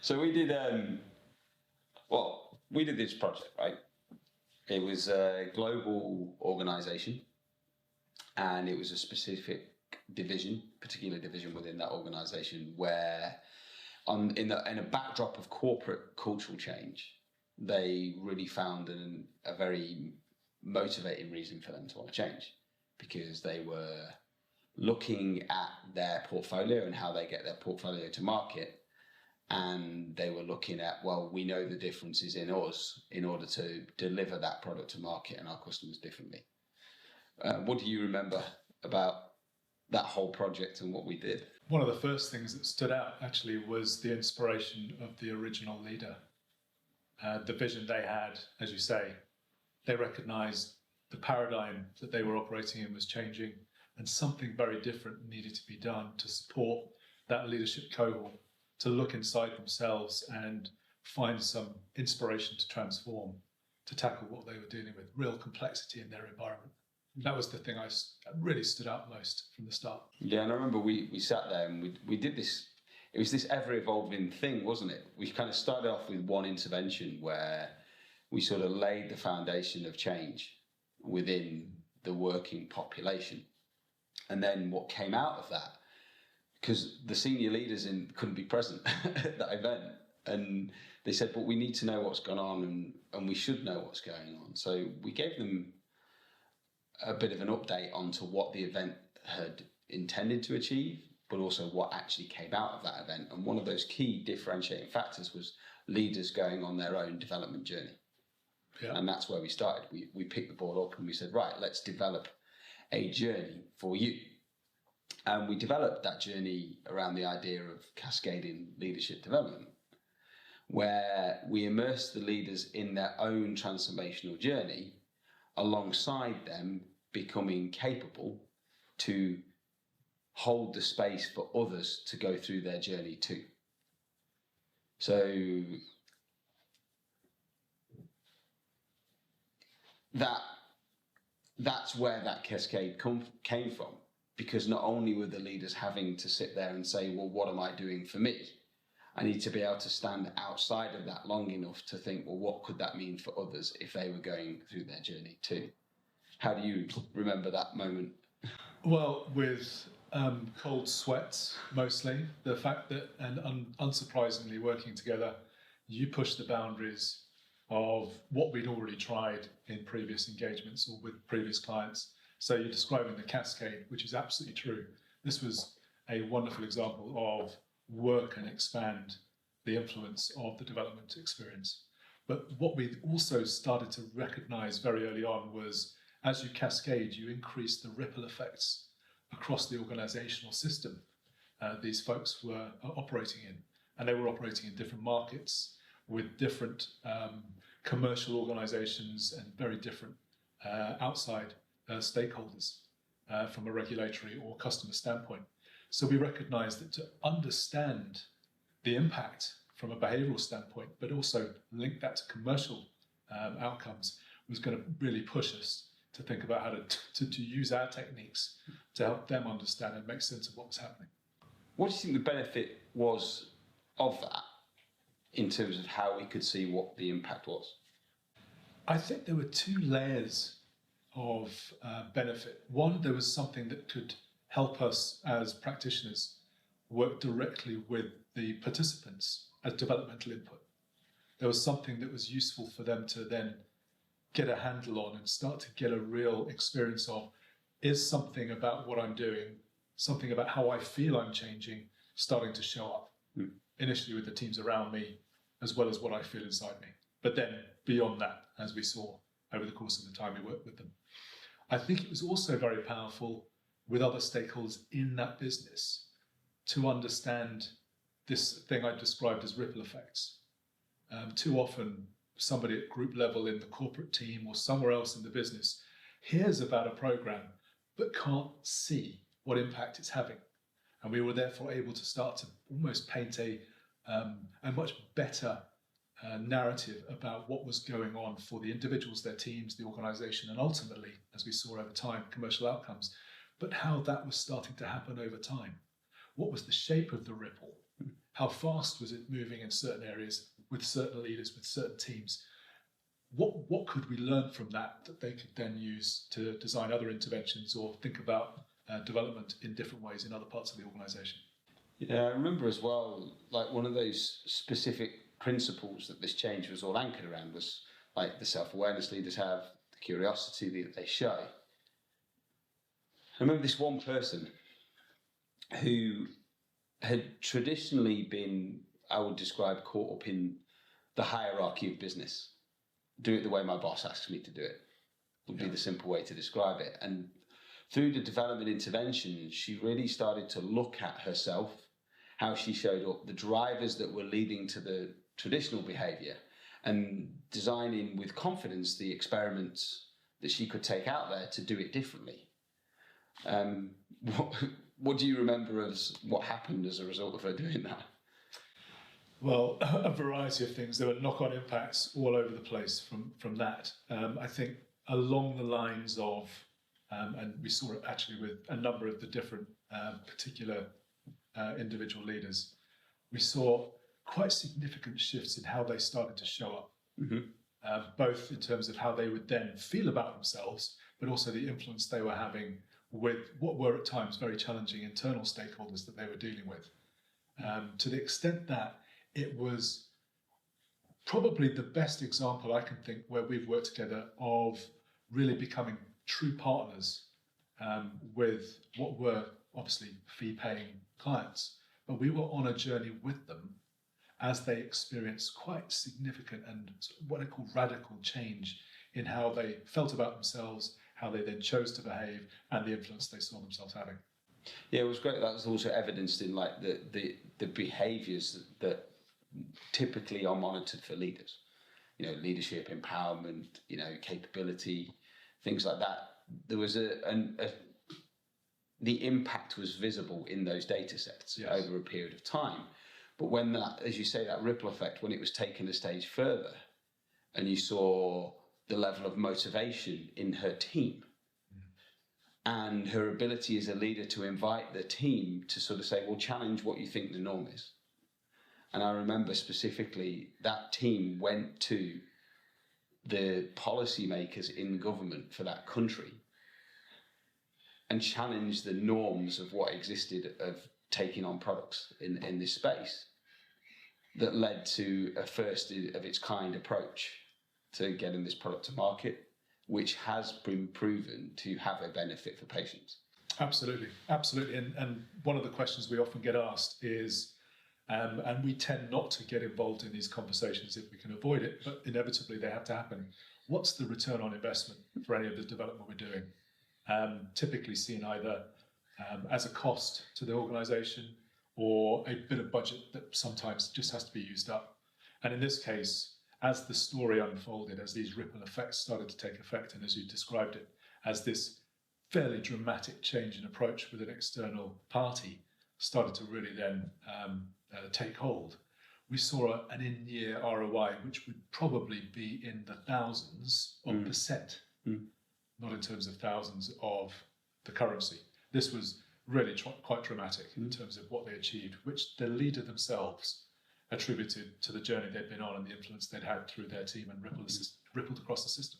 So we did, we did this project, right? It was a global organisation, and it was a specific particular division within that organisation, where in a backdrop of corporate cultural change, they really found a very motivating reason for them to want to change, because they were looking at their portfolio and how they get their portfolio to market. And they were looking at, well, we know the differences in us in order to deliver that product to market and our customers differently. What do you remember about that whole project and what we did? One of the first things that stood out actually was the inspiration of the original leader. The vision they had, as you say, they recognised the paradigm that they were operating in was changing, and something very different needed to be done to support that leadership cohort to look inside themselves and find some inspiration to transform, to tackle what they were dealing with, real complexity in their environment. That was the thing I really stood out most from the start. Yeah, and I remember we sat there and we did this. It was this ever-evolving thing, wasn't it? We kind of started off with one intervention where we sort of laid the foundation of change within the working population. And then what came out of that, because the senior leaders couldn't be present at that event, and they said, but we need to know what's gone on, and we should know what's going on. So we gave them a bit of an update onto what the event had intended to achieve, but also what actually came out of that event. And one of those key differentiating factors was leaders going on their own development journey. Yeah. And that's where we started. We picked the ball up and we said, right, let's develop a journey for you. And we developed that journey around the idea of cascading leadership development, where we immerse the leaders in their own transformational journey, alongside them becoming capable to hold the space for others to go through their journey too. So that's where that cascade came from, because not only were the leaders having to sit there and say, well, what am I doing for me? I need to be able to stand outside of that long enough to think, well, what could that mean for others if they were going through their journey too? How do you remember that moment? Well, with cold sweats, mostly. The fact that, and unsurprisingly, working together, you push the boundaries of what we'd already tried in previous engagements or with previous clients. So you're describing the cascade, which is absolutely true. This was a wonderful example of work and expand the influence of the development experience. But what we also started to recognize very early on was, as you cascade, you increase the ripple effects across the organizational system these folks were operating in. And they were operating in different markets with different commercial organizations and very different outside stakeholders from a regulatory or customer standpoint. So we recognized that to understand the impact from a behavioral standpoint, but also link that to commercial outcomes, was going to really push us to think about how to use our techniques to help them understand and make sense of what was happening. What do you think the benefit was of that in terms of how we could see what the impact was? I think there were two layers of benefit. One, there was something that could help us as practitioners work directly with the participants as developmental input. There was something that was useful for them to then get a handle on and start to get a real experience of, is something about what I'm doing, something about how I feel I'm changing, starting to show up, initially with the teams around me, as well as what I feel inside me. But then beyond that, as we saw over the course of the time we worked with them. I think it was also very powerful with other stakeholders in that business to understand this thing I described as ripple effects. Too often, somebody at group level in the corporate team or somewhere else in the business hears about a program but can't see what impact it's having. And we were therefore able to start to almost paint a much better narrative about what was going on for the individuals, their teams, the organization, and ultimately, as we saw over time, commercial outcomes, but how that was starting to happen over time. What was the shape of the ripple? How fast was it moving in certain areas with certain leaders, with certain teams? What could we learn from that they could then use to design other interventions or think about development in different ways in other parts of the organisation? Yeah, I remember as well, like one of those specific principles that this change was all anchored around was like the self-awareness leaders have, the curiosity that they show. I remember this one person who had traditionally been, I would describe, caught up in the hierarchy of business. Do it the way my boss asks me to do it would be the simple way to describe it. And through the development intervention, she really started to look at herself, how she showed up, the drivers that were leading to the traditional behaviour, and designing with confidence the experiments that she could take out there to do it differently. What do you remember as what happened as a result of her doing that? Well, a variety of things. There were knock-on impacts all over the place from that. I think along the lines of, and we saw it actually with a number of the different particular individual leaders, we saw quite significant shifts in how they started to show up, both in terms of how they would then feel about themselves, but also the influence they were having with what were at times very challenging internal stakeholders that they were dealing with. To the extent that it was probably the best example I can think where we've worked together of really becoming true partners with what were obviously fee-paying clients, but we were on a journey with them as they experienced quite significant and what I call radical change in how they felt about themselves, how they then chose to behave, and the influence they saw themselves having. Yeah, it was great. That was also evidenced in like the behaviours that typically are monitored for leaders. You know, leadership, empowerment, you know, capability, things like that. There was the impact was visible in those data sets over a period of time. But when that, as you say, that ripple effect, when it was taken a stage further, and you saw the level of motivation in her team and her ability as a leader to invite the team to sort of say, well, challenge what you think the norm is. And I remember specifically that team went to the policymakers in government for that country and challenged the norms of what existed of taking on products in this space that led to a first of its kind approach to getting this product to market, which has been proven to have a benefit for patients. Absolutely, absolutely. And one of the questions we often get asked is, and we tend not to get involved in these conversations if we can avoid it, but inevitably they have to happen. What's the return on investment for any of the development we're doing? Typically seen either as a cost to the organisation or a bit of budget that sometimes just has to be used up. And in this case, as the story unfolded, as these ripple effects started to take effect, and as you described it, as this fairly dramatic change in approach with an external party started to really then take hold, we saw an in-year ROI, which would probably be in the thousands of percent, not in terms of thousands of the currency. This was really quite dramatic in terms of what they achieved, which the leader themselves attributed to the journey they'd been on and the influence they'd had through their team and rippled across the system.